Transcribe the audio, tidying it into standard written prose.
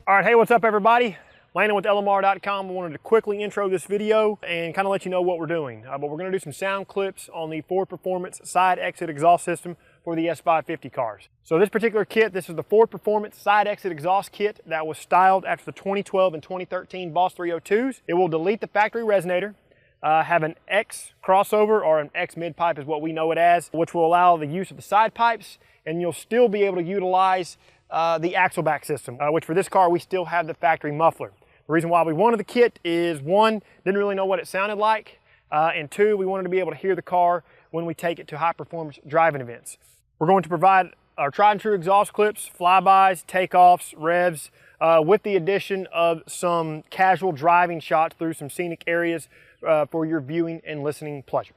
All right, hey, what's up everybody? Landon with LMR.com. I wanted to quickly intro this video and kind of let you know what we're doing. But we're going to do some sound clips on the Ford Performance side exit exhaust system for the S550 cars. So this particular kit, this is the Ford Performance side exit exhaust kit that was styled after the 2012 and 2013 Boss 302s. It will delete the factory resonator, have an X crossover, or an X mid pipe is what we know it as, which will allow the use of the side pipes, and you'll still be able to utilize the axle back system, which for this car we still have the factory muffler. The reason why we wanted the kit is, one, didn't really know what it sounded like, and two, we wanted to be able to hear the car when we take it to high performance driving events. We're going to provide our tried and true exhaust clips, flybys, takeoffs, revs, with the addition of some casual driving shots through some scenic areas for your viewing and listening pleasure.